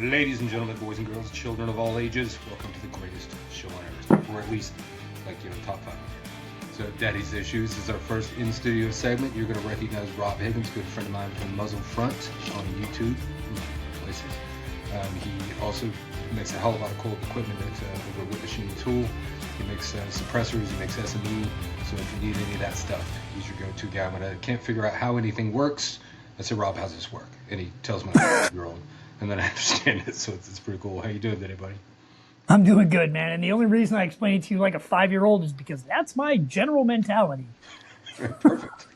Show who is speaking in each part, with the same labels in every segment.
Speaker 1: Ladies and gentlemen, boys and girls, children of all ages, welcome to the greatest show on earth, or at least, top 5. So, Daddy's Issues is our first in-studio segment. You're going to recognize Rob Higgins, good friend of mine from Muzzle Front on YouTube, places. He also makes a hell of a lot of cool equipment over at Whip Machine Tool. He makes suppressors, he makes SME, so if you need any of that stuff, he's your go-to guy. When I can't figure out how anything works, I say, Rob, how's this work? And he tells my 5-year-old. And then I understand it, so it's pretty cool. How you doing today, buddy?
Speaker 2: I'm doing good, man. And the only reason I explain it to you like a 5-year-old is because that's my general mentality.
Speaker 1: Perfect.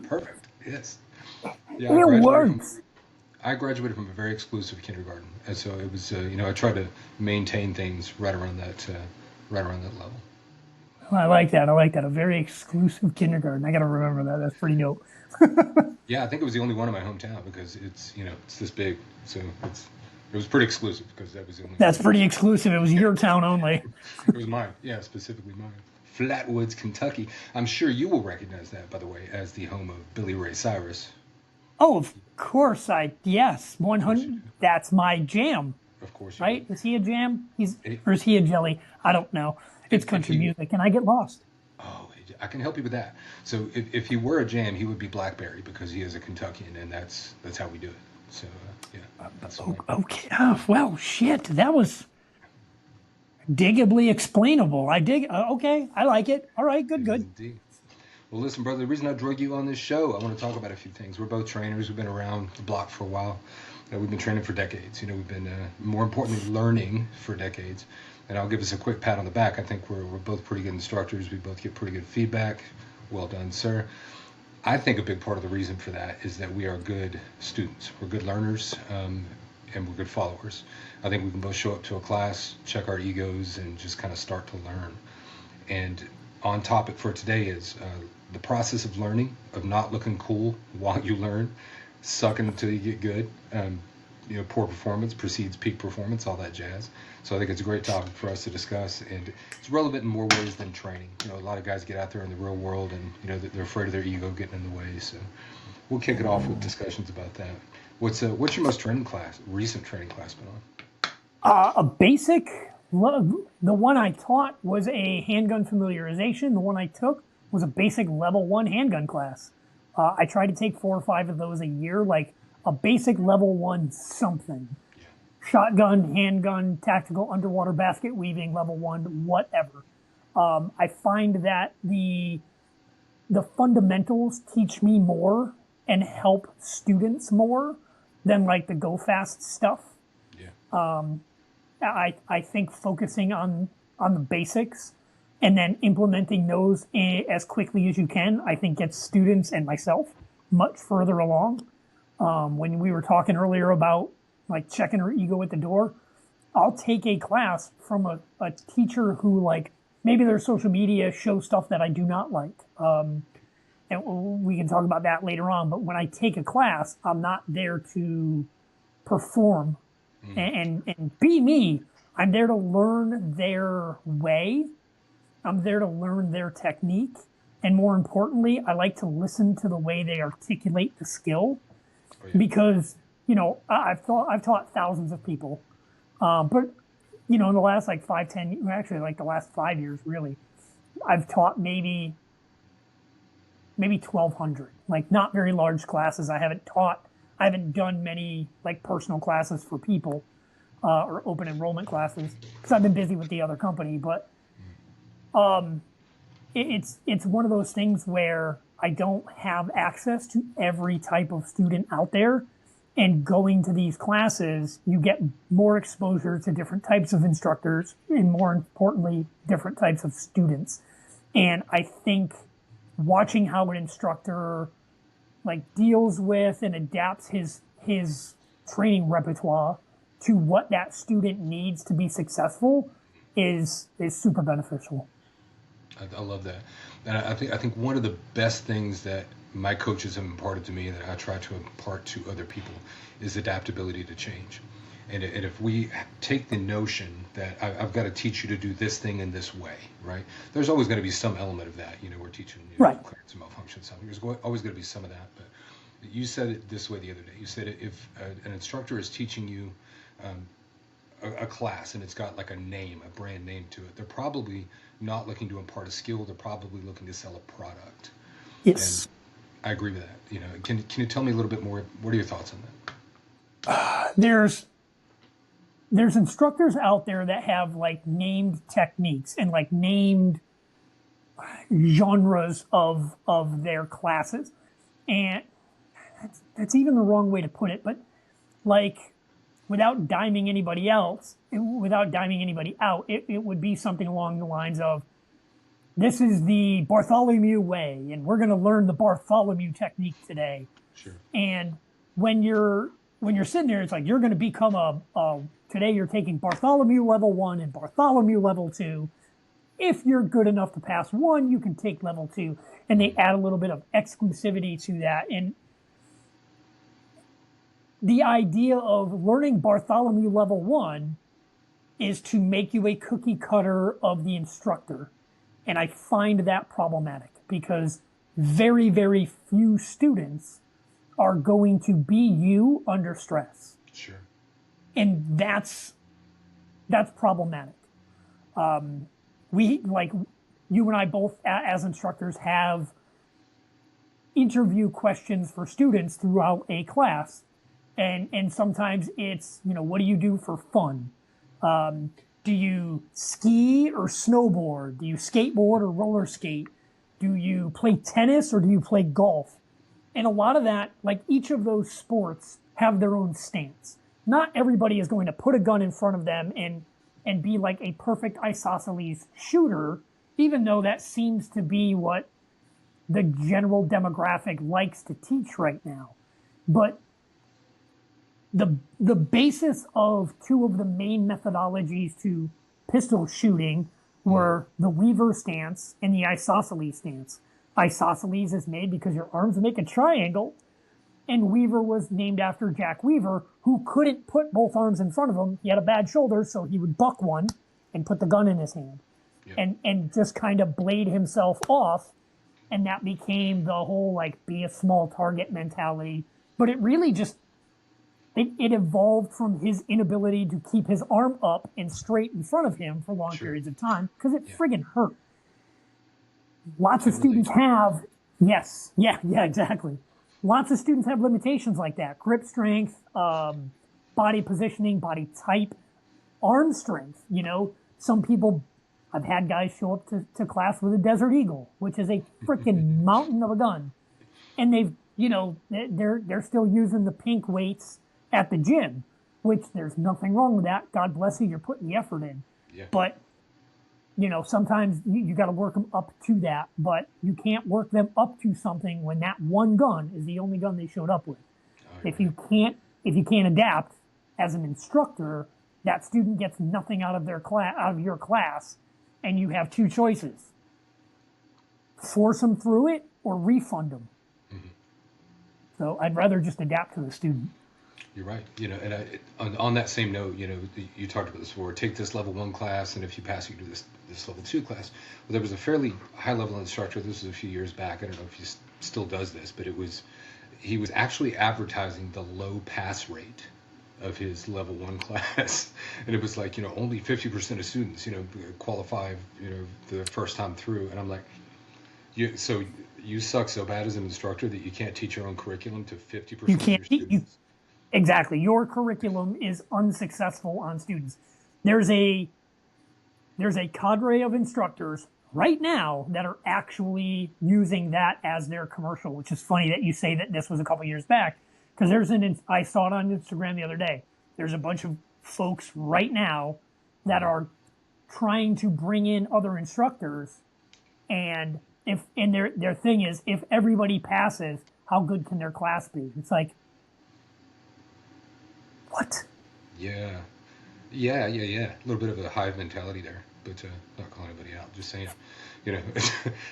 Speaker 1: Perfect. Yes. Yeah,
Speaker 2: It works.
Speaker 1: I graduated from a very exclusive kindergarten, and so it was. I try to maintain things right around that level.
Speaker 2: I like that. I like that. A very exclusive kindergarten. I got to remember that. That's pretty dope.
Speaker 1: Yeah, I think it was the only one in my hometown because it's this big, so it was pretty exclusive because that was the only.
Speaker 2: That's pretty exclusive. It was your town only.
Speaker 1: It was mine. Yeah, specifically mine. Flatwoods, Kentucky. I'm sure you will recognize that, by the way, as the home of Billy Ray Cyrus.
Speaker 2: Oh, of course. Yes, 100. That's my jam.
Speaker 1: Of course.
Speaker 2: Right? Is he a jam? Or is he a jelly? I don't know. It's country music, and I get lost.
Speaker 1: Oh, I can help you with that. So if he were a jam, he would be Blackberry because he is a Kentuckian, and that's how we do it. So
Speaker 2: Okay. Oh, well, shit. That was diggably explainable. I dig. Okay. I like it. All right. Good.
Speaker 1: Indeed. Well, listen, brother. The reason I drug you on this show, I want to talk about a few things. We're both trainers. We've been around the block for a while. We've been training for decades. We've been more importantly learning for decades. And I'll give us a quick pat on the back. I think we're both pretty good instructors. We both get pretty good feedback. Well done, sir. I think a big part of the reason for that is that we are good students. We're good learners, and we're good followers. I think we can both show up to a class, check our egos, and just kind of start to learn. And on topic for today is the process of learning, of not looking cool while you learn, sucking until you get good. Poor performance precedes peak performance, all that jazz. So I think it's a great topic for us to discuss, and it's relevant in more ways than training. A lot of guys get out there in the real world, and they're afraid of their ego getting in the way. So we'll kick it off with discussions about that. What's your most recent training class been on?
Speaker 2: A basic. The one I taught was a handgun familiarization. The one I took was a basic level 1 handgun class. I try to take 4 or 5 of those a year, like a basic level 1 something. Yeah. Shotgun, handgun, tactical underwater basket weaving, level 1, whatever. I find that the fundamentals teach me more and help students more than like the go fast stuff. Yeah. I think focusing on the basics and then implementing those as quickly as you can, I think gets students and myself much further along. When we were talking earlier about like checking her ego at the door, I'll take a class from a teacher who like maybe their social media shows stuff that I do not like. And we can talk about that later on. But when I take a class, I'm not there to perform and be me. I'm there to learn their way. I'm there to learn their technique. And more importantly, I like to listen to the way they articulate the skill. Oh, yeah. Because, I've taught thousands of people. But, in the last like 5-10, actually like the last 5 years, really, I've taught maybe 1,200, like not very large classes. I haven't done many like personal classes for people or open enrollment classes because I've been busy with the other company. But it's one of those things where I don't have access to every type of student out there. And going to these classes, you get more exposure to different types of instructors and more importantly, different types of students. And I think watching how an instructor like deals with and adapts his training repertoire to what that student needs to be successful is super beneficial.
Speaker 1: I love that. And I think one of the best things that my coaches have imparted to me and that I try to impart to other people is adaptability to change. And if we take the notion that I've got to teach you to do this thing in this way, right? There's always going to be some element of that. We're teaching clearance and malfunction something. There's always going to be some of that. But you said it this way the other day. You said if an instructor is teaching you a class and it's got like a name, a brand name to it, they're probably not looking to impart a skill. They're probably looking to sell a product. And
Speaker 2: Yes.
Speaker 1: I agree with that. Can you tell me a little bit more? What are your thoughts on that?
Speaker 2: There's instructors out there that have like named techniques and like named genres of their classes, and that's even the wrong way to put it. But like, without diming anybody else, without diming anybody out, it would be something along the lines of, this is the Bartholomew way, and we're going to learn the Bartholomew technique today.
Speaker 1: Sure.
Speaker 2: And when you're sitting there, it's like you're going to become today you're taking Bartholomew level 1 and Bartholomew level 2. If you're good enough to pass 1, you can take level 2. And they add a little bit of exclusivity to that. And the idea of learning Bartholomew level 1 is to make you a cookie cutter of the instructor. And I find that problematic because very, very few students are going to be you under stress.
Speaker 1: Sure.
Speaker 2: And that's problematic. We, like, you and I both as instructors have interview questions for students throughout a class. And sometimes it's, what do you do for fun? Do you ski or snowboard? Do you skateboard or roller skate? Do you play tennis or do you play golf? And a lot of that, like, each of those sports have their own stance. Not everybody is going to put a gun in front of them and be like a perfect isosceles shooter, even though that seems to be what the general demographic likes to teach right now. But the basis of two of the main methodologies to pistol shooting were the Weaver stance and the isosceles stance. Isosceles is made because your arms make a triangle, and Weaver was named after Jack Weaver, who couldn't put both arms in front of him. He had a bad shoulder, so he would buck one and put the gun in his hand, and just kind of blade himself off, and that became the whole, like, be a small target mentality. But it really just, it evolved from his inability to keep his arm up and straight in front of him for long periods of time, because it friggin' hurt. Lots of students have, exactly. Lots of students have limitations like that. Grip strength, body positioning, body type, arm strength. Some people, I've had guys show up to class with a Desert Eagle, which is a freaking mountain of a gun. And they're still using the pink weights at the gym, which there's nothing wrong with that. God bless you, you're putting the effort in.
Speaker 1: Yeah.
Speaker 2: But, sometimes you got to work them up to that, but you can't work them up to something when that one gun is the only gun they showed up with. If you can't adapt as an instructor, that student gets nothing out of your class, and you have two choices: force them through it or refund them. Mm-hmm. So I'd rather just adapt to the student.
Speaker 1: You're right. And on that same note, you talked about this before. Take this level 1 class, and if you pass, you do this level 2 class. Well, there was a fairly high level instructor. This was a few years back. I don't know if he still does this, but he was actually advertising the low pass rate of his level 1 class, and it was like, only 50% of students, qualify, the first time through. And I'm like, so you suck so bad as an instructor that you can't teach your own curriculum to 50%
Speaker 2: you can't,
Speaker 1: of your students?
Speaker 2: Exactly. Your curriculum is unsuccessful on students. There's a cadre of instructors right now that are actually using that as their commercial, which is funny that you say that this was a couple years back, because I saw it on Instagram the other day. There's a bunch of folks right now that are trying to bring in other instructors, and their thing is, if everybody passes, how good can their class be? It's like, what?
Speaker 1: Yeah. A little bit of a hive mentality there, but not calling anybody out. Just saying,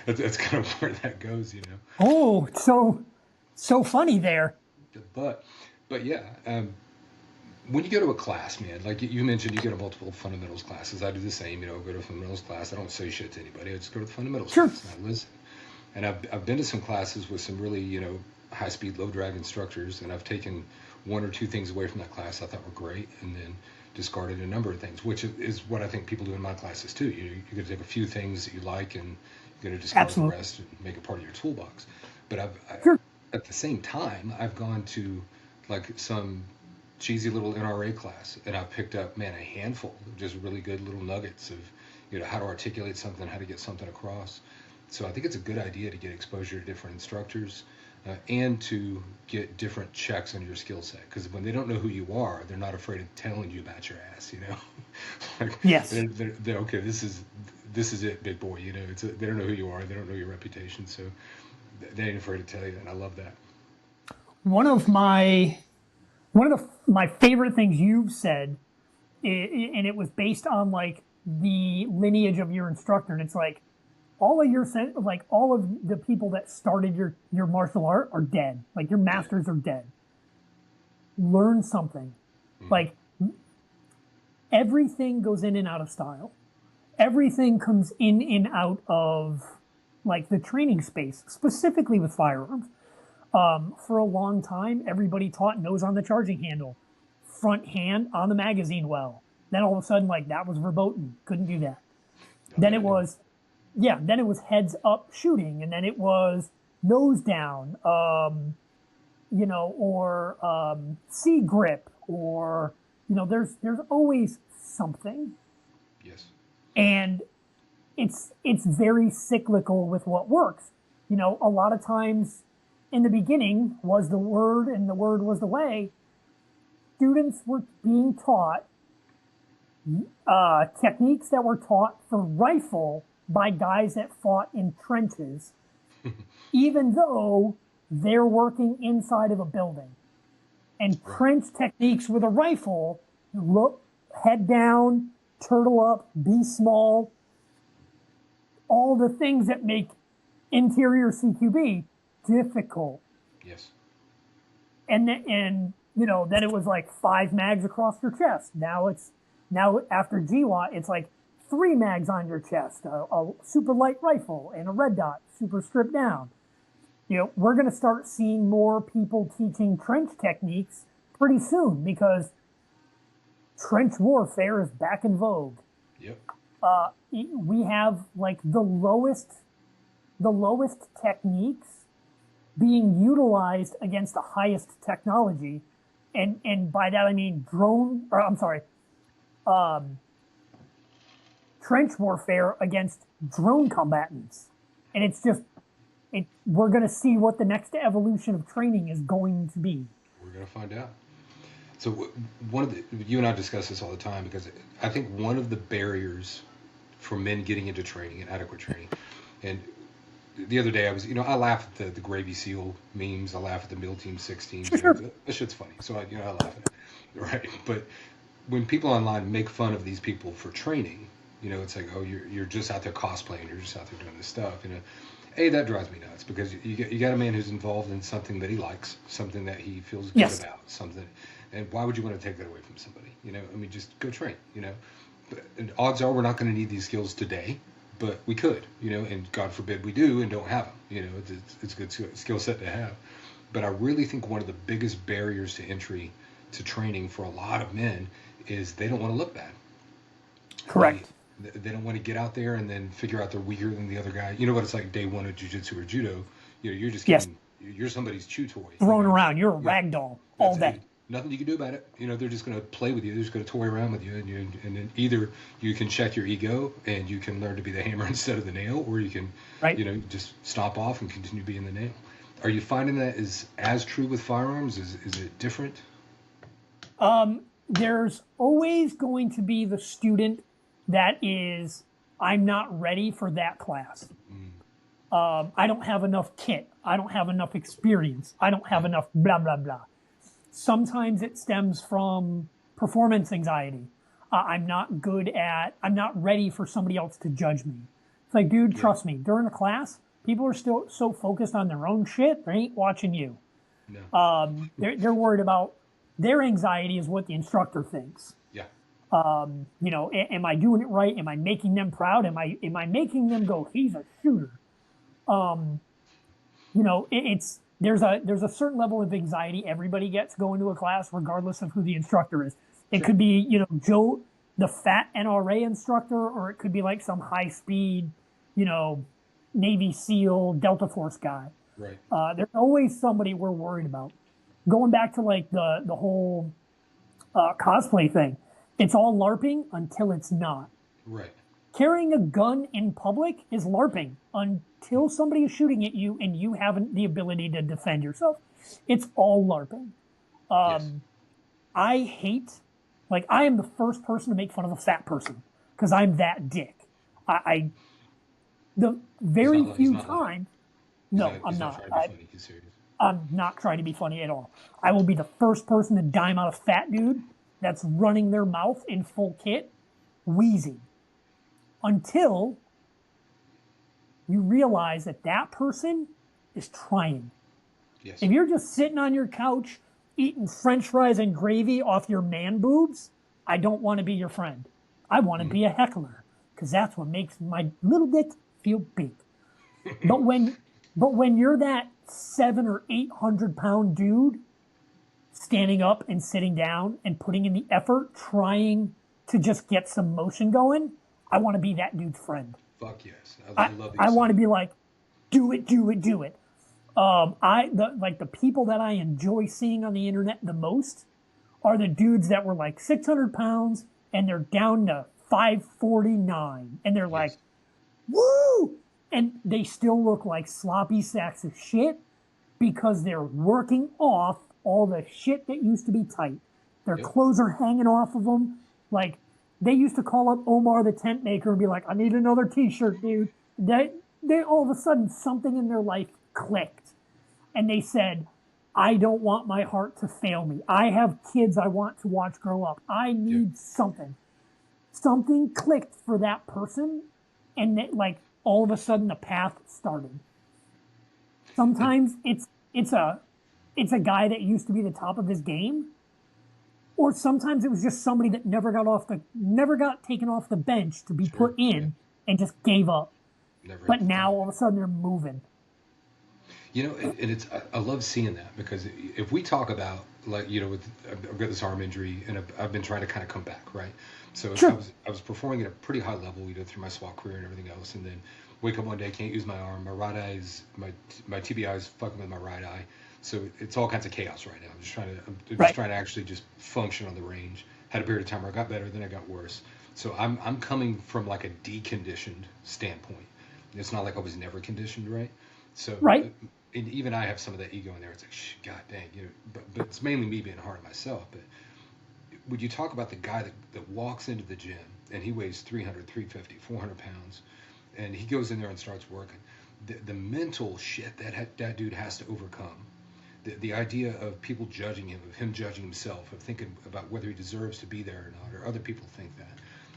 Speaker 1: that's kind of where that goes,
Speaker 2: Oh, so funny there.
Speaker 1: But yeah, when you go to a class, man, like you mentioned, you go to multiple fundamentals classes. I do the same, go to a fundamentals class. I don't say shit to anybody. I just go to the fundamentals class and I listen. And I've been to some classes with some really, high-speed, low-drag instructors, and I've taken one or two things away from that class I thought were great, and then discarded a number of things, which is what I think people do in my classes too. You're going to take a few things that you like, and you're going to discard the
Speaker 2: Absolutely.
Speaker 1: rest and make it part of your toolbox. But
Speaker 2: Sure.
Speaker 1: at the same time, I've gone to like some cheesy little NRA class, and I've picked up, man, a handful of just really good little nuggets of, how to articulate something, how to get something across. So I think it's a good idea to get exposure to different instructors, and to get different checks on your skill set. Because when they don't know who you are, they're not afraid of telling you about your ass. Like
Speaker 2: Yes.
Speaker 1: they're okay. This is it, big boy. They don't know who you are. They don't know your reputation. So they ain't afraid to tell you, and I love that.
Speaker 2: One of my favorite things you've said, and it was based on like the lineage of your instructor, and it's like all of the people that started your martial art are dead. Like your masters are dead. Learn something.
Speaker 1: Mm-hmm.
Speaker 2: Like everything goes in and out of style. Everything comes in and out of like the training space, specifically with firearms. For a long time, everybody taught nose on the charging handle, front hand on the magazine well. Then all of a sudden, like that was verboten. Couldn't do that. Then it was, then it was heads up shooting, and then it was nose down, or C grip, or there's always something,
Speaker 1: Yes.
Speaker 2: and it's very cyclical with what works. A lot of times in the beginning was the word, and the word was the way. Students were being taught techniques that were taught for rifle by guys that fought in trenches, even though they're working inside of a building. And trench techniques with a rifle, look, head down, turtle up, be small, all the things that make interior CQB difficult.
Speaker 1: Yes.
Speaker 2: And then it was like 5 mags across your chest. Now after GWAT, it's like 3 mags on your chest, a super light rifle, and a red dot, super stripped down. We're going to start seeing more people teaching trench techniques pretty soon because trench warfare is back in vogue.
Speaker 1: Yep.
Speaker 2: We have like the lowest techniques being utilized against the highest technology, and by that I mean trench warfare against drone combatants, and it's just we're going to see what the next evolution of training is going to be.
Speaker 1: We're going to find out. So you and I discuss this all the time because I think one of the barriers for men getting into training and adequate training, and the other day I laugh at the Gravy Seal memes. I laugh at the Meal Team 16.
Speaker 2: Sure.
Speaker 1: That shit's funny. So I laugh at it. Right. But when people online make fun of these people for training, it's like, oh, you're just out there cosplaying. You're just out there doing this stuff. That drives me nuts because you got a man who's involved in something that he likes, something that he feels good about, something. And why would you want to take that away from somebody? Just go train, But, and odds are we're not going to need these skills today, but we could, and God forbid we do and don't have them. It's a good skill set to have. But I really think one of the biggest barriers to entry to training for a lot of men is they don't want to look bad.
Speaker 2: Correct.
Speaker 1: They don't want to get out there and then figure out they're weaker than the other guy. You know what it's like day one of jiu-jitsu or judo. You're just you're somebody's chew toy.
Speaker 2: Thrown around. You're a rag doll all day.
Speaker 1: Nothing you can do about it. They're just going to play with you. They're just going to toy around with you. And then either you can check your ego and you can learn to be the hammer instead of the nail, or you can, just stop off and continue being the nail. Are you finding that is as true with firearms? Is it different?
Speaker 2: There's always going to be the student that is, I'm not ready for that class. I don't have enough kit. I don't have enough experience. I don't have enough blah, blah, blah. Sometimes it stems from performance anxiety. I'm not ready for somebody else to judge me. It's like, dude, trust me, during a class, people are still so focused on their own shit, they ain't watching you. No. They're worried about their anxiety is what the instructor thinks.
Speaker 1: Yeah.
Speaker 2: Am I doing it right? Am I making them proud? Am I making them go, he's a shooter? there's a certain level of anxiety everybody gets going to a class, regardless of who the instructor is. It
Speaker 1: Sure.
Speaker 2: could be, Joe, the fat NRA instructor, or it could be like some high speed, you know, Navy SEAL Delta Force guy.
Speaker 1: Right.
Speaker 2: There's always somebody we're worried about. Going back to like the whole cosplay thing, it's all LARPing until it's not.
Speaker 1: Right.
Speaker 2: Carrying a gun in public is LARPing until somebody is shooting at you and you have the ability to defend yourself. It's all LARPing.
Speaker 1: Yes.
Speaker 2: I hate, like, I am the first person to make fun of a fat person because I'm that dick. I the very
Speaker 1: He's
Speaker 2: few
Speaker 1: not lying.
Speaker 2: times, no, I'm
Speaker 1: He's not
Speaker 2: not.
Speaker 1: trying to be funny. He's serious.
Speaker 2: I'm not trying to be funny at all. I will be the first person to dime out a fat dude that's running their mouth in full kit, wheezing, until you realize that that person is trying.
Speaker 1: Yes.
Speaker 2: If you're just sitting on your couch eating French fries and gravy off your man boobs, I don't want to be your friend. I want to be a heckler because that's what makes my little dick feel big. But when you're that 700 or 800 pound dude standing up and sitting down and putting in the effort, trying to just get some motion going, I want to be that dude's friend.
Speaker 1: Fuck yes. I love that.
Speaker 2: I want to be like, do it, do it, do it. The people that I enjoy seeing on the internet the most are the dudes that were like 600 pounds and they're down to 549 and they're like, woo! And they still look like sloppy sacks of shit because they're working off all the shit that used to be tight. Their clothes are hanging off of them. Like, they used to call up Omar the tent maker and be like, I need another t-shirt, dude. They all of a sudden, something in their life clicked. And they said, I don't want my heart to fail me. I have kids I want to watch grow up. I need something. Something clicked for that person. And that, like, all of a sudden the path started. Sometimes it's a guy that used to be the top of his game. Or sometimes it was just somebody that never got taken off the bench to be put in and just gave up. But now all of a sudden they're moving.
Speaker 1: You know, and I love seeing that because if we talk about, like, you know, I've got this arm injury and I've been trying to kind of come back, right? So I was performing at a pretty high level, you know, through my SWAT career and everything else, and then wake up one day, can't use my arm, my right eye is my TBI is fucking with my right eye, so it's all kinds of chaos right now. I'm just trying to actually just function on the range. Had a period of time where I got better, then I got worse. So I'm coming from like a deconditioned standpoint. It's not like I was never conditioned, right? So and even I have some of that ego in there. It's like, God dang, you know, but it's mainly me being hard on myself. But would you talk about the guy that walks into the gym and he weighs 300, 350, 400 pounds, and he goes in there and starts working? The mental shit that dude has to overcome. The idea of people judging him, of him judging himself, of thinking about whether he deserves to be there or not, or other people think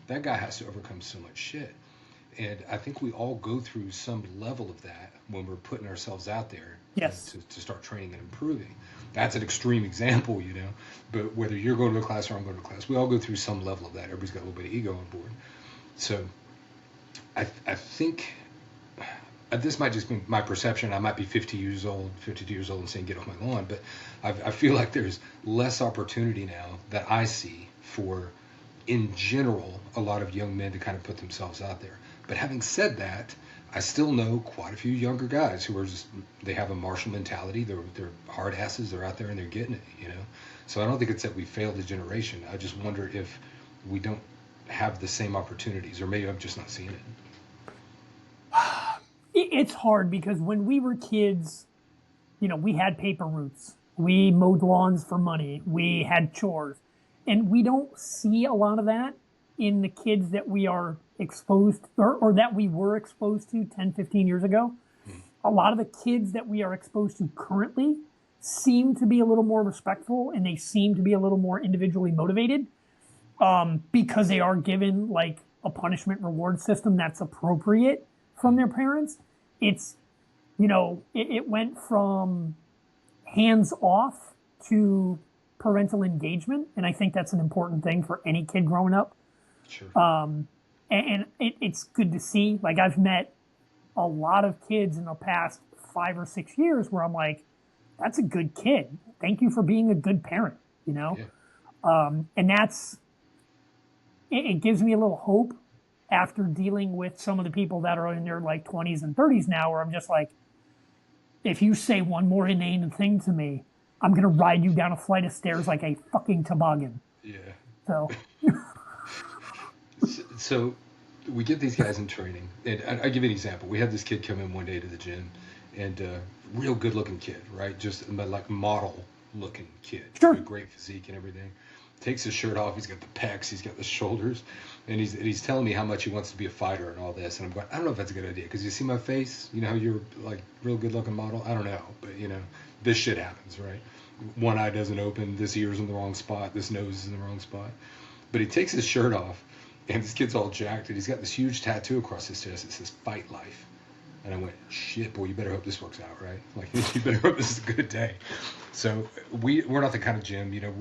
Speaker 1: that guy has to overcome so much shit. And I think we all go through some level of that when we're putting ourselves out there to start training and improving. That's an extreme example, you know, but whether you're going to a class or I'm going to a class, we all go through some level of that. Everybody's got a little bit of ego on board. So I think this might just be my perception. I might be 52 years old and saying get off my lawn, but I feel like there's less opportunity now that I see for, in general, a lot of young men to kind of put themselves out there. But having said that, I still know quite a few younger guys who are they have a martial mentality. They're hard asses. They're out there and they're getting it, you know. So I don't think it's that we failed the generation. I just wonder if we don't have the same opportunities, or maybe I'm just not seeing it.
Speaker 2: It's hard because when we were kids, you know, we had paper routes. We mowed lawns for money. We had chores. And we don't see a lot of that in the kids that we are exposed or that we were exposed to 10, 15 years ago. A lot of the kids that we are exposed to currently seem to be a little more respectful and they seem to be a little more individually motivated because they are given like a punishment reward system that's appropriate from their parents. It's, you know, it went from hands off to parental engagement. And I think that's an important thing for any kid growing up.
Speaker 1: Sure.
Speaker 2: And it's good to see. Like, I've met a lot of kids in the past 5 or 6 years where I'm like, that's a good kid. Thank you for being a good parent, you know?
Speaker 1: Yeah.
Speaker 2: And it gives me a little hope after dealing with some of the people that are in their like 20s and 30s now, where I'm just like, if you say one more inane thing to me, I'm going to ride you down a flight of stairs like a fucking toboggan.
Speaker 1: Yeah.
Speaker 2: So,
Speaker 1: So we get these guys in training, and I give you an example. We had this kid come in one day to the gym, and real good looking kid, right? Just like model looking kid,
Speaker 2: sure.
Speaker 1: great physique and everything. Takes his shirt off. He's got the pecs. He's got the shoulders, and he's telling me how much he wants to be a fighter and all this. And I'm going, I don't know if that's a good idea, because you see my face. You know how you're like real good looking model. I don't know, but you know, this shit happens, right? One eye doesn't open. This ear's in the wrong spot. This nose is in the wrong spot. But he takes his shirt off, and this kid's all jacked, and he's got this huge tattoo across his chest that says "Fight Life." And I went, shit, boy, you better hope this works out, right? Like, you better hope this is a good day. So we're not the kind of gym, you know,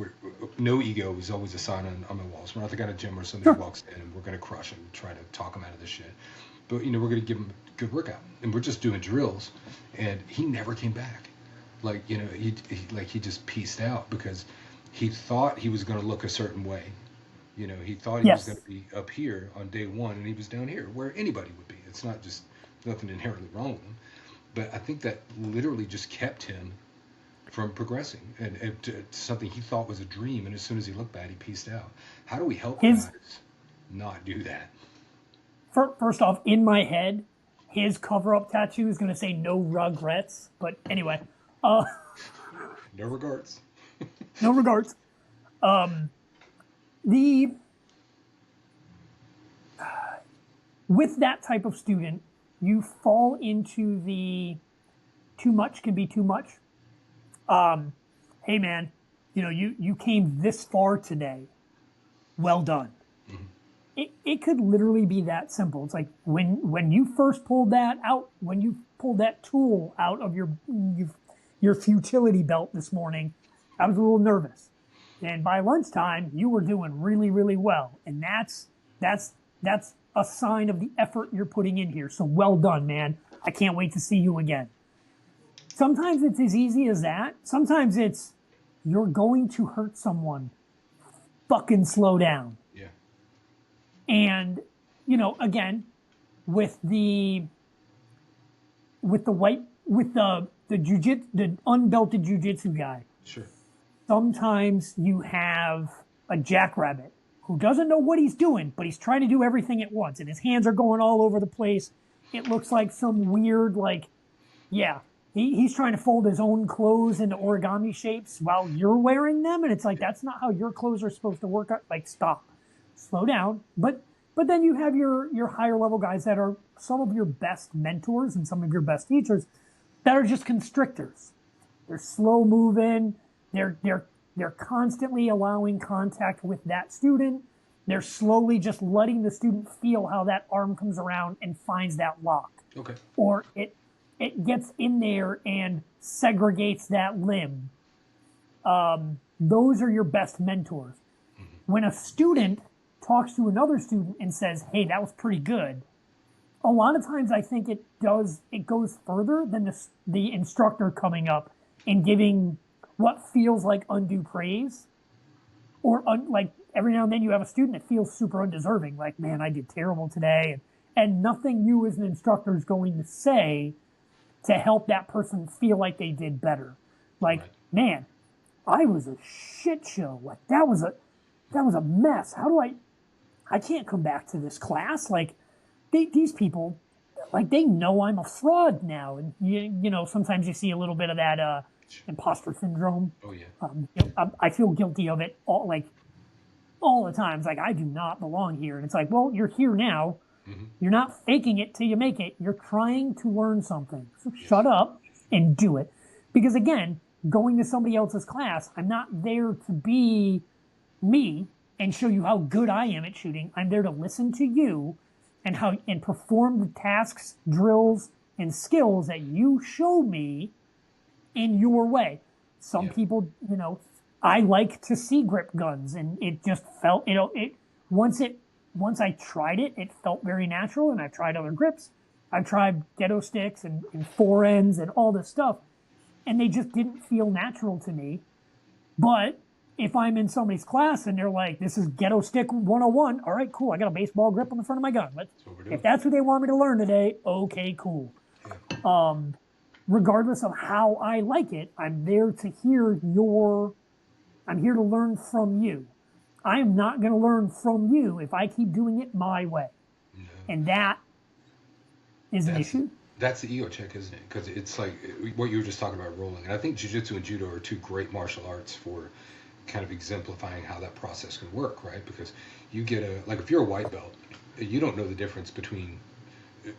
Speaker 1: no ego is always a sign on my walls. We're not the kind of gym where somebody walks in and we're going to crush and try to talk him out of this shit. But, you know, we're going to give him a good workout. And we're just doing drills. And he never came back. Like, you know, he just pieced out because he thought he was going to look a certain way. You know, he thought he was going to be up here on day one, and he was down here, where anybody would be. It's not just nothing inherently wrong with him. But I think that literally just kept him from progressing and to something he thought was a dream. And as soon as he looked bad, he pieced out. How do we help guys not do that?
Speaker 2: First off, in my head, his cover-up tattoo is going to say "No regrets." But anyway,
Speaker 1: no regards.
Speaker 2: No regards. With that type of student, you fall into the too much can be too much. Hey man, you know, you came this far today. Well done. Mm-hmm. It could literally be that simple. It's like when you first pulled that out, when you pulled that tool out of your futility belt this morning, I was a little nervous. And by lunchtime, you were doing really, really well. And that's a sign of the effort you're putting in here. So well done, man. I can't wait to see you again. Sometimes it's as easy as that. Sometimes it's, you're going to hurt someone. Fucking slow down.
Speaker 1: Yeah.
Speaker 2: And, you know, again, with the unbelted jujitsu guy.
Speaker 1: Sure.
Speaker 2: Sometimes you have a jackrabbit who doesn't know what he's doing, but he's trying to do everything at once, and his hands are going all over the place. It looks like some weird, he's trying to fold his own clothes into origami shapes while you're wearing them, and it's like, that's not how your clothes are supposed to work out. Like, stop, slow down. But then you have your higher level guys that are some of your best mentors and some of your best teachers that are just constrictors. They're slow moving. They're constantly allowing contact with that student. They're slowly just letting the student feel how that arm comes around and finds that lock.
Speaker 1: Okay.
Speaker 2: Or it gets in there and segregates that limb. Those are your best mentors. Mm-hmm. When a student talks to another student and says, hey, that was pretty good, a lot of times I think it goes further than the instructor coming up and giving what feels like undue praise, or like every now and then you have a student that feels super undeserving, like, man, I did terrible today, and nothing you as an instructor is going to say to help that person feel like they did better. Like, right. Man, I was a shit show. Like, that was a mess. How do I can't come back to this class. Like, these people, like, they know I'm a fraud now. And you know, sometimes you see a little bit of that, imposter syndrome.
Speaker 1: Oh yeah.
Speaker 2: You know, I feel guilty of it all the time. It's like, I do not belong here. And it's like, well, you're here now. Mm-hmm. You're not faking it till you make it. You're trying to learn something. So shut up and do it. Because again, going to somebody else's class, I'm not there to be me and show you how good I am at shooting. I'm there to listen to you and perform the tasks, drills, and skills that you show me in your way. Some people, you know, I like to see grip guns, and it just felt, you know, once I tried it, it felt very natural. And I've tried other grips. I've tried ghetto sticks and forends and all this stuff. and they just didn't feel natural to me. But if I'm in somebody's class and they're like, this is ghetto stick 101, all right, cool. I got a baseball grip on the front of my gun. If that's what they want me to learn today, okay, cool.
Speaker 1: Yeah.
Speaker 2: Regardless of how I like it, I'm there to I'm here to learn from you. I am not going to learn from you if I keep doing it my way.
Speaker 1: No.
Speaker 2: And that is an issue.
Speaker 1: That's the ego check, isn't it? Because it's like what you were just talking about, rolling. And I think jiu-jitsu and judo are two great martial arts for kind of exemplifying how that process can work, right? Because you get if you're a white belt, you don't know the difference between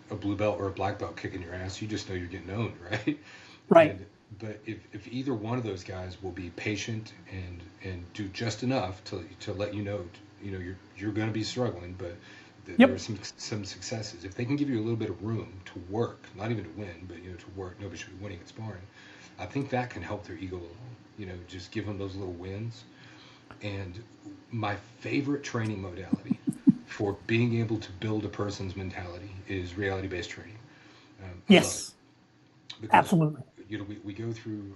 Speaker 1: a blue belt or a black belt kicking your ass. You just know you're getting owned, right?
Speaker 2: Right.
Speaker 1: But if either one of those guys will be patient and do just enough to let you know you're going to be struggling, but there are some successes. If they can give you a little bit of room to work, not even to win, but to work. Nobody should be winning at sparring. I think that can help their ego along. Just give them those little wins. And my favorite training modality for being able to build a person's mentality is reality-based training.
Speaker 2: Yes, absolutely.
Speaker 1: We go through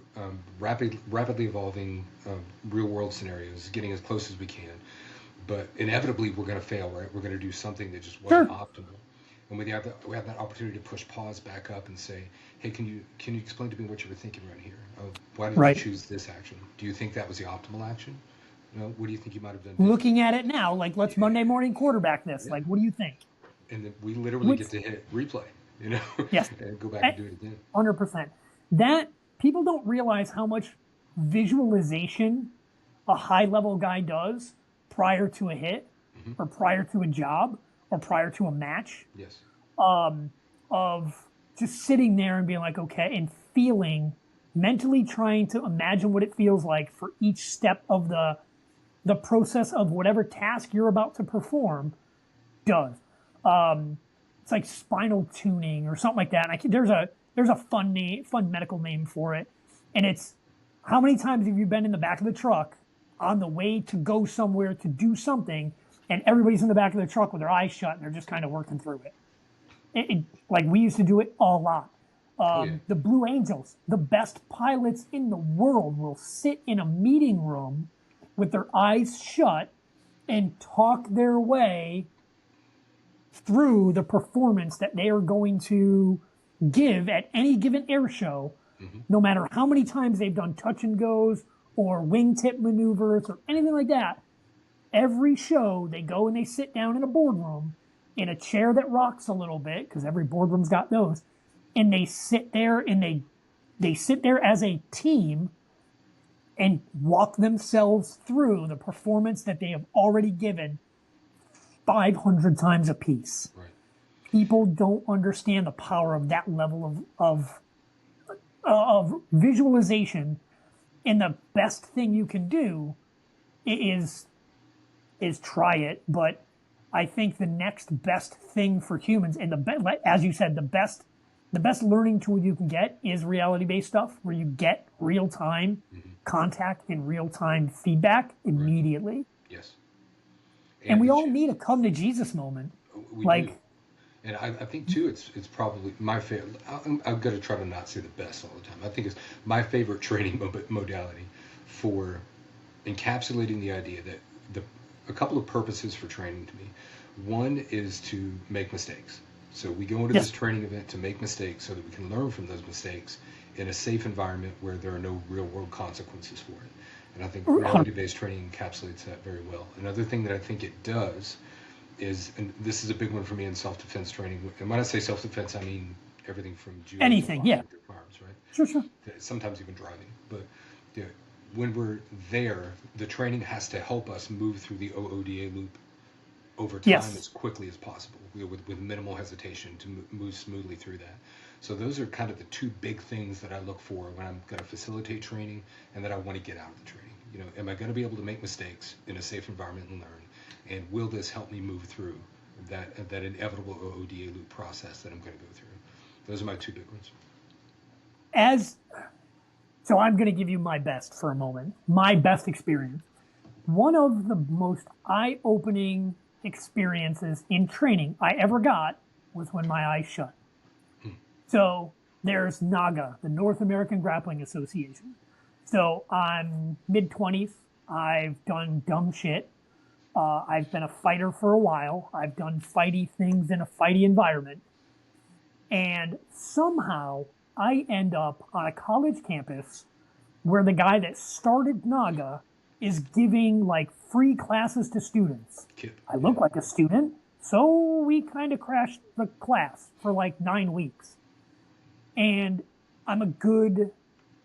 Speaker 1: rapidly evolving real-world scenarios, getting as close as we can. But inevitably, we're going to fail, right? We're going to do something that just wasn't optimal. And we have that opportunity to push pause back up and say, hey, can you explain to me what you were thinking right here? Why did you choose this action? Do you think that was the optimal action? What do you think you might have done?
Speaker 2: Looking at it now, let's Monday morning quarterback this. Yeah. What do you think?
Speaker 1: And then we literally get to hit replay,
Speaker 2: Yes.
Speaker 1: and go back and do it again.
Speaker 2: 100%. That people don't realize how much visualization a high-level guy does prior to a hit, or prior to a job, or prior to a match.
Speaker 1: Yes.
Speaker 2: Of just sitting there and being like, okay, and feeling, mentally trying to imagine what it feels like for each step of the process of whatever task you're about to perform does. It's like spinal tuning or something like that. And there's a fun medical name for it. And it's, how many times have you been in the back of the truck on the way to go somewhere to do something, and everybody's in the back of the truck with their eyes shut and they're just kind of working through it? Like we used to do it a lot. The Blue Angels, the best pilots in the world, will sit in a meeting room with their eyes shut and talk their way through the performance that they are going to give at any given air show, no matter how many times they've done touch and goes or wingtip maneuvers or anything like that. Every show, they go and they sit down in a boardroom in a chair that rocks a little bit, because every boardroom's got those, and they sit there and they sit there as a team and walk themselves through the performance that they have already given 500 times a piece.
Speaker 1: Right.
Speaker 2: People don't understand the power of that level of visualization, and the best thing you can do is try it. But I think the next best thing for humans, and as you said, the best learning tool you can get is reality-based stuff, where you get real-time contact and real-time feedback immediately.
Speaker 1: Right. Yes.
Speaker 2: And we all need a come to Jesus moment.
Speaker 1: We do. And I think too, it's probably my favorite. I'm going to try to not say the best all the time. I think it's my favorite training modality for encapsulating the idea that a couple of purposes for training to me. One is to make mistakes. So we go into this training event to make mistakes so that we can learn from those mistakes in a safe environment where there are no real world consequences for it. And I think reality-based training encapsulates that very well. Another thing that I think it does is, and this is a big one for me in self-defense training. And when I say self-defense, I mean everything from judo
Speaker 2: anything,
Speaker 1: to firearms, right?
Speaker 2: Sure.
Speaker 1: Sometimes even driving. But when we're there, the training has to help us move through the OODA loop over time as quickly as possible, with minimal hesitation to move smoothly through that. So those are kind of the two big things that I look for when I'm going to facilitate training and that I want to get out of the training. Am I going to be able to make mistakes in a safe environment and learn? And will this help me move through that inevitable OODA loop process that I'm going to go through? Those are my two big ones.
Speaker 2: So I'm going to give you my best for a moment. My best experience. One of the most eye-opening experiences in training I ever got was when my eyes shut. So there's NAGA, the North American Grappling Association. So I'm mid-20s. I've done dumb shit. I've been a fighter for a while. I've done fighty things in a fighty environment. And somehow I end up on a college campus where the guy that started NAGA is giving like free classes to students. I look like a student, so we kind of crashed the class for like 9 weeks. And I'm a good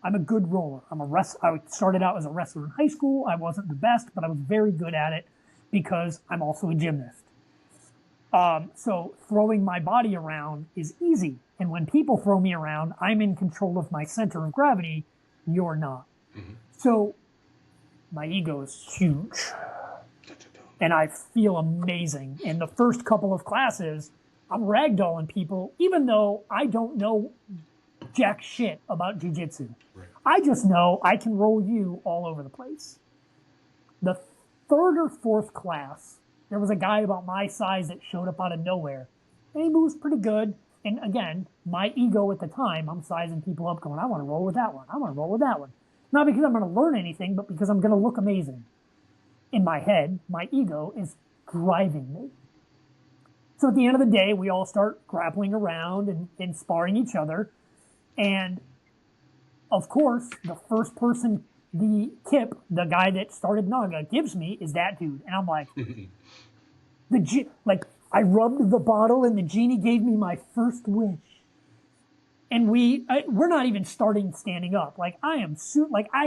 Speaker 2: roller. I started out as a wrestler in high school. I wasn't the best, but I was very good at it because I'm also a gymnast. So throwing my body around is easy. And when people throw me around, I'm in control of my center of gravity. You're not. Mm-hmm. So my ego is huge. And I feel amazing. In the first couple of classes, I'm ragdolling people, even though I don't know jack shit about jiu-jitsu. Right. I just know I can roll you all over the place. The third or fourth class, there was a guy about my size that showed up out of nowhere. And he moves pretty good. And again, my ego at the time, I'm sizing people up going, I want to roll with that one. I want to roll with that one. Not because I'm going to learn anything, but because I'm going to look amazing. In my head, my ego is driving me. So at the end of the day, we all start grappling around and sparring each other. And of course, the first person the guy that started NAGA, gives me is that dude. And I'm like, I rubbed the bottle and the genie gave me my first wish. And we're not even standing up. Like I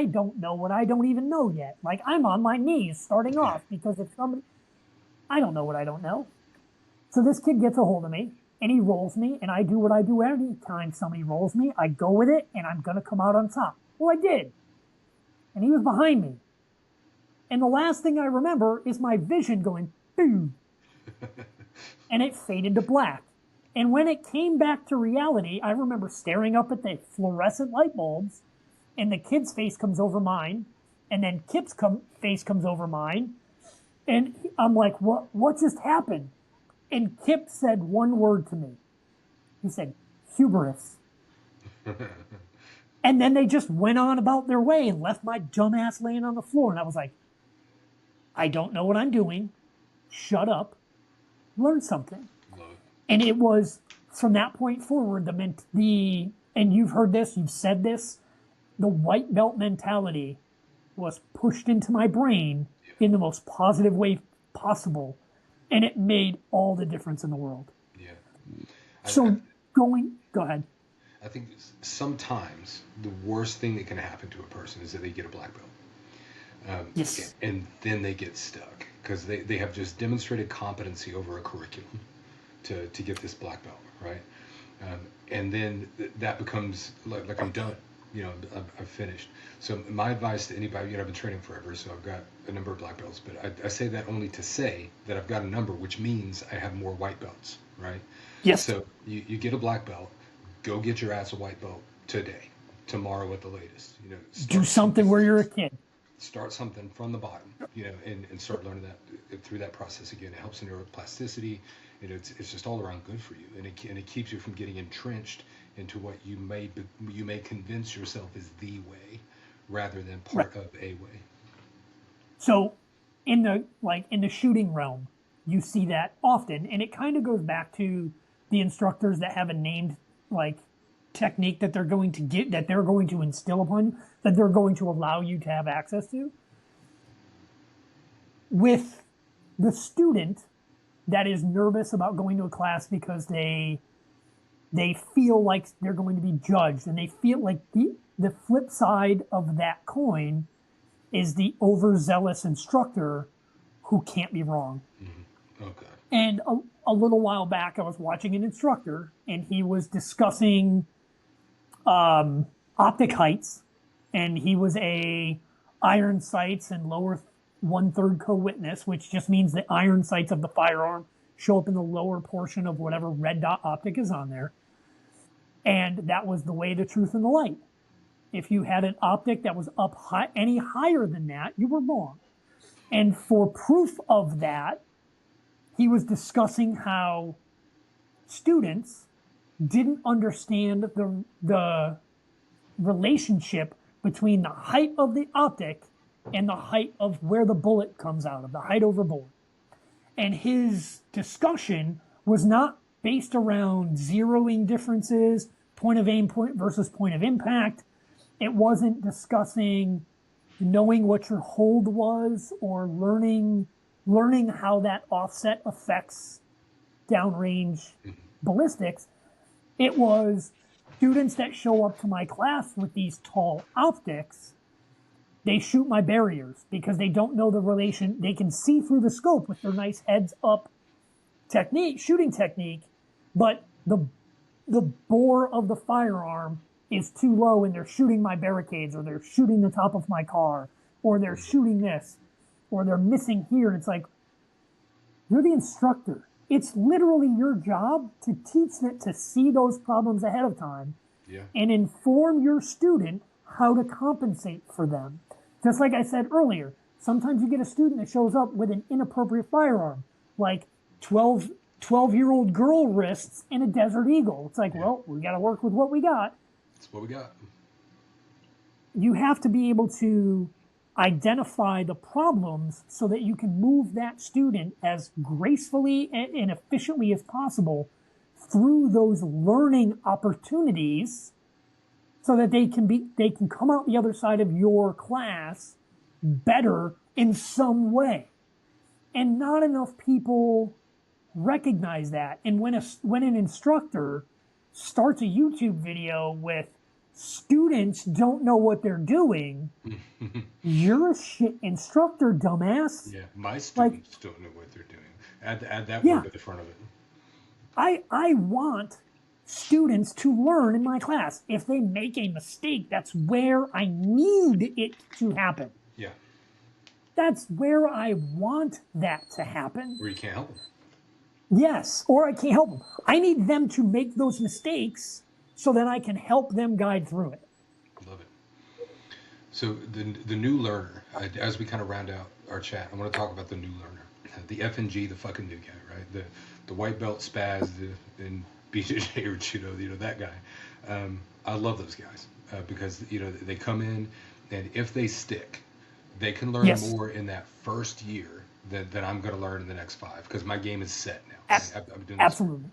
Speaker 2: don't know what I don't even know yet. Like I'm on my knees starting off because if I don't know what I don't know. So this kid gets a hold of me and he rolls me and I do what I do every time somebody rolls me. I go with it and I'm going to come out on top. Well, I did. And he was behind me. And the last thing I remember is my vision going, boom. And it faded to black. And when it came back to reality, I remember staring up at the fluorescent light bulbs, and the kid's face comes over mine, and then Kip's face comes over mine, and I'm like, what just happened? And Kip said one word to me. He said, hubris. And then they just went on about their way and left my dumb ass laying on the floor. And I was like, I don't know what I'm doing. Shut up. Learn something. And it was from that point forward, and you've heard this, you've said this, the white belt mentality was pushed into my brain in the most positive way possible. And it made all the difference in the world. Yeah. Go ahead.
Speaker 1: I think sometimes the worst thing that can happen to a person is that they get a black belt.
Speaker 2: Yes.
Speaker 1: And then they get stuck because they have just demonstrated competency over a curriculum to get this black belt, right? And then that becomes like I'm done. I've finished. So my advice to anybody, I've been training forever, so I've got a number of black belts, but I say that only to say that I've got a number, which means I have more white belts, right?
Speaker 2: Yes.
Speaker 1: So you get a black belt, go get your ass a white belt today, tomorrow at the latest.
Speaker 2: Do something where you're a kid.
Speaker 1: Start something from the bottom, and start learning that through that process again. It helps in neuroplasticity. It's just all around good for you, and it keeps you from getting entrenched into what you may convince yourself is the way, rather than part of a way.
Speaker 2: So, in the shooting realm, you see that often, and it kind of goes back to the instructors that have a named technique that they're going to instill upon you, that they're going to allow you to have access to. With the student that is nervous about going to a class because they feel like they're going to be judged, and they feel like the flip side of that coin is the overzealous instructor who can't be wrong. Mm-hmm. Okay. And a little while back, I was watching an instructor, and he was discussing optic heights, and he was a iron sights and lower 1/3 co-witness, which just means the iron sights of the firearm show up in the lower portion of whatever red dot optic is on there. And that was the way, the truth, and the light. If you had an optic that was up high, any higher than that, you were wrong. And for proof of that, he was discussing how students didn't understand the relationship between the height of the optic and the height of where the bullet comes out of, the height over bullet. And his discussion was not based around zeroing differences, point of aim point versus point of impact. It wasn't discussing knowing what your hold was or learning how that offset affects downrange ballistics. It was students that show up to my class with these tall optics. They shoot my barriers because they don't know the relation. They can see through the scope with their nice heads up shooting technique, but the bore of the firearm is too low and they're shooting my barricades, or they're shooting the top of my car, or they're shooting this, or they're missing here. And it's like, you're the instructor. It's literally your job to teach them to see those problems ahead of time, and inform your student how to compensate for them. Just like I said earlier, sometimes you get a student that shows up with an inappropriate firearm, like 12-year-old girl wrists in a Desert Eagle. It's like, well, we got to work with what we got.
Speaker 1: That's what we got.
Speaker 2: You have to be able to identify the problems so that you can move that student as gracefully and efficiently as possible through those learning opportunities, so that they can come out the other side of your class better in some way. And not enough people recognize that. And when an instructor starts a YouTube video with students don't know what they're doing, you're a shit instructor, dumbass.
Speaker 1: Yeah, my students don't know what they're doing. Add that word to the front of it.
Speaker 2: I want students to learn in my class. If they make a mistake, that's where I need it to happen.
Speaker 1: Yeah.
Speaker 2: That's where I want that to happen.
Speaker 1: Where you can't help them.
Speaker 2: Yes, or I can't help them. I need them to make those mistakes so that I can help them guide through it.
Speaker 1: Love it. So the new learner, as we kind of round out our chat, I want to talk about the new learner. The FNG, the fucking new guy, right? The white belt spaz in BJJ or judo, that guy. I love those guys because, they come in, and if they stick, they can learn more in that first year than I'm going to learn in the next 5, because my game is set now. I've been doing this.
Speaker 2: Absolutely.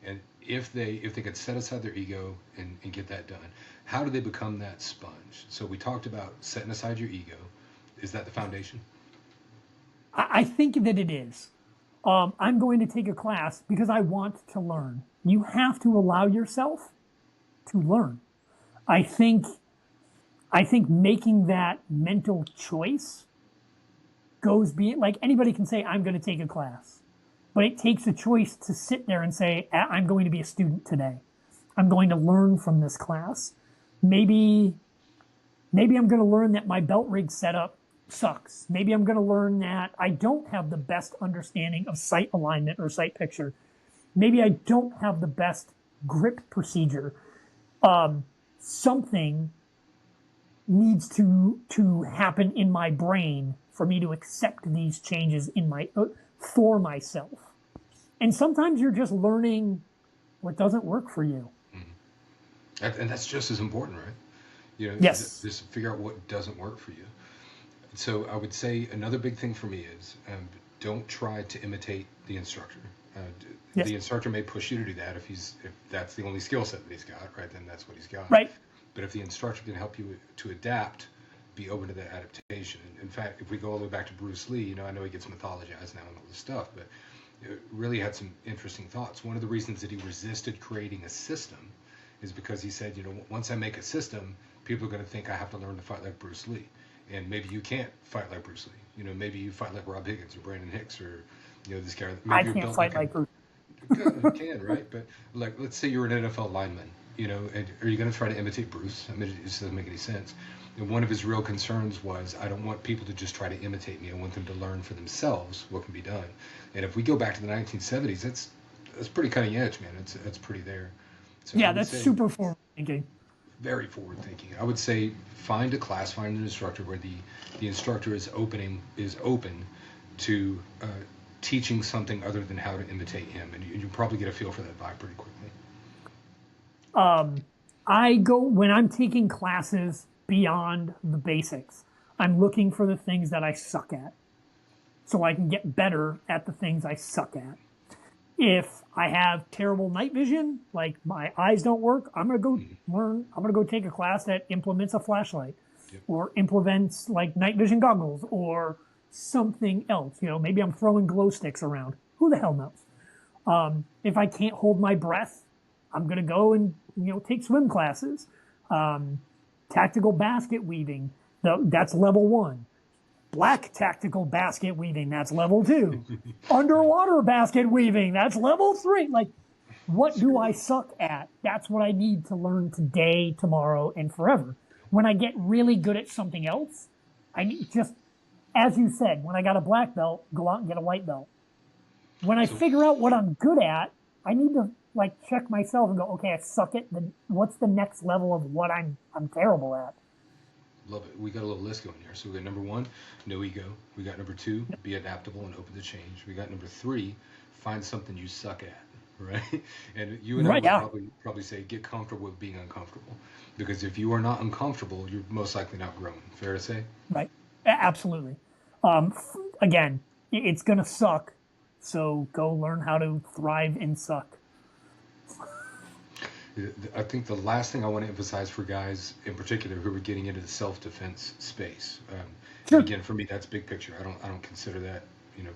Speaker 1: And if they could set aside their ego and get that done, how do they become that sponge? So we talked about setting aside your ego. Is that the foundation?
Speaker 2: I think that it is. I'm going to take a class because I want to learn. You have to allow yourself to learn. I think making that mental choice goes beyond, like, anybody can say, I'm going to take a class. But it takes a choice to sit there and say, I'm going to be a student today. I'm going to learn from this class. Maybe I'm going to learn that my belt rig setup sucks. Maybe I'm going to learn that I don't have the best understanding of sight alignment or sight picture. Maybe I don't have the best grip procedure. Something needs to happen in my brain for me to accept these changes for myself. And sometimes you're just learning what doesn't work for you.
Speaker 1: Mm-hmm. And that's just as important, right?
Speaker 2: Yes.
Speaker 1: Just figure out what doesn't work for you. So I would say another big thing for me is don't try to imitate the instructor. The instructor may push you to do that if that's the only skill set that he's got, right? Then that's what he's got.
Speaker 2: Right.
Speaker 1: But if the instructor can help you to adapt, be open to that adaptation. In fact, if we go all the way back to Bruce Lee, I know he gets mythologized now and all this stuff, but really had some interesting thoughts. One of the reasons that he resisted creating a system is because he said, once I make a system, people are going to think I have to learn to fight like Bruce Lee. And maybe you can't fight like Bruce Lee. Maybe you fight like Rob Higgins or Brandon Hicks or, this guy. Maybe
Speaker 2: I can't fight like Bruce.
Speaker 1: You can, right? But let's say you're an NFL lineman, and are you going to try to imitate Bruce? I mean, it just doesn't make any sense. And one of his real concerns was, I don't want people to just try to imitate me. I want them to learn for themselves what can be done. And if we go back to the 1970s, that's pretty cutting edge, man. It's pretty there. So
Speaker 2: yeah, that's super forward thinking.
Speaker 1: Very forward thinking. I would say find a class, find an instructor where the instructor is open to teaching something other than how to imitate him, and you probably get a feel for that vibe pretty quickly.
Speaker 2: I go when I'm taking classes beyond the basics. I'm looking for the things that I suck at, so I can get better at the things I suck at. If I have terrible night vision, like my eyes don't work, I'm gonna go
Speaker 1: Mhm.
Speaker 2: learn. I'm gonna go take a class that implements a flashlight,
Speaker 1: Yep.
Speaker 2: or implements like night vision goggles, or something else. Maybe I'm throwing glow sticks around. Who the hell knows? If I can't hold my breath, I'm gonna go and take swim classes. Um, Tactical basket weaving, that's level one. Black tactical basket weaving, that's level two. Underwater basket weaving, that's level three. Like, what do I suck at? That's what I need to learn today, tomorrow, and forever. When I get really good at something else, I need just, as you said, when I got a black belt, go out and get a white belt. When I
Speaker 1: So
Speaker 2: figure out what I'm good at, I need to like check myself and go, okay, I suck at what's the next level of what I'm terrible at.
Speaker 1: love it. We got a little list going here. So we got number one, no ego. We got number two, be adaptable and open to change. We got number three, find something you suck at. Right, and you and I
Speaker 2: Right?
Speaker 1: would
Speaker 2: Yeah.
Speaker 1: probably say get comfortable with being uncomfortable, because if you are not uncomfortable, you're most likely not growing. Fair to say?
Speaker 2: Right. Absolutely. Again, it's gonna suck, so go learn how to thrive and suck.
Speaker 1: I think the last thing I want to emphasize for guys in particular who are getting into the self-defense space, and
Speaker 2: Sure.
Speaker 1: again, for me, that's big picture. I don't consider that, you know,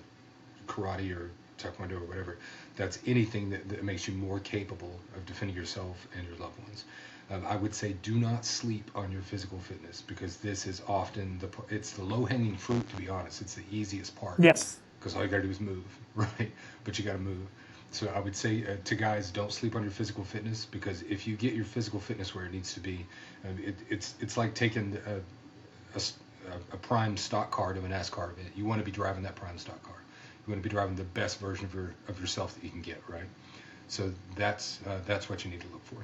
Speaker 1: karate or taekwondo or whatever. That's anything that makes you more capable of defending yourself and your loved ones. I would say do not sleep on your physical fitness, because this is often it's the low-hanging fruit. To be honest, it's the easiest part,
Speaker 2: Yes.
Speaker 1: because all you gotta do is move, right? But you gotta move. So I would say to guys, don't sleep on your physical fitness, because if you get your physical fitness where it needs to be, it's like taking a, a prime stock car to a NASCAR event. You want to be driving that prime stock car. You want to be driving the best version of yourself that you can get, right? So that's what you need to look for.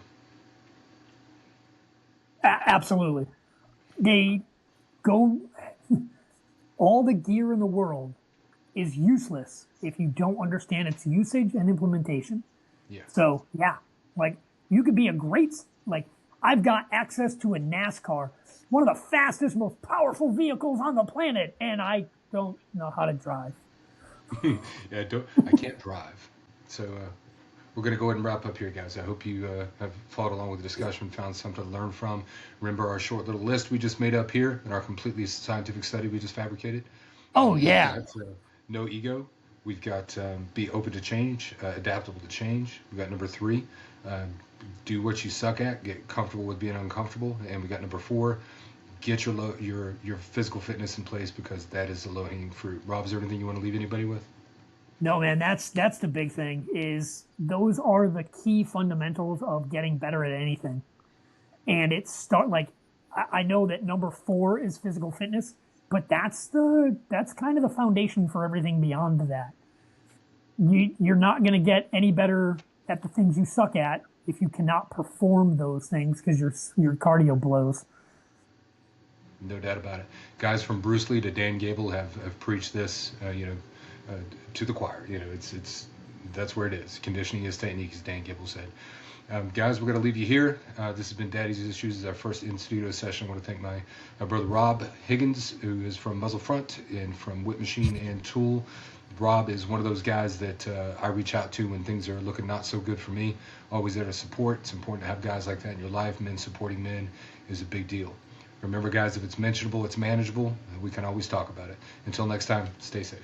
Speaker 2: Absolutely. They go. All the gear in the world is useless if you don't understand its usage and implementation.
Speaker 1: Yeah.
Speaker 2: So yeah, like you could be a great like I've got access to a NASCAR, one of the fastest, most powerful vehicles on the planet, and I don't know how to drive.
Speaker 1: Yeah, I can't drive. So we're going to go ahead and wrap up here, guys. I hope you have followed along with the discussion, found something to learn from. Remember our short little list we just made up here in our completely scientific study we just fabricated?
Speaker 2: Oh
Speaker 1: We've
Speaker 2: yeah,
Speaker 1: got no ego. We've got be open to change, adaptable to change. We've got number three, um, do what you suck at, get comfortable with being uncomfortable. And we got number four, get your physical fitness in place, because that is the low hanging fruit. Rob, is there anything you want to leave anybody with?
Speaker 2: no man, that's the big thing. Is those are the key fundamentals of getting better at anything. And it's start like I know that number four is physical fitness, but that's kind of the foundation for everything beyond that. You're not going to get any better at the things you suck at if you cannot perform those things because your cardio blows.
Speaker 1: No doubt about it. Guys from Bruce Lee to Dan Gable have preached this, uh, to the choir. It's that's where it is. Conditioning is technique, as Dan Gable said. Guys, we're going to leave you here. This has been Daddy's Issues. This is our first in-studio session. I want to thank my brother Rob Higgins, who is from Muzzle Front and from Whip Machine and Tool. Rob is one of those guys that I reach out to when things are looking not so good for me. Always there to support. It's important to have guys like that in your life. Men supporting men is a big deal. Remember, guys, if it's mentionable, it's manageable. We can always talk about it. Until next time, stay safe.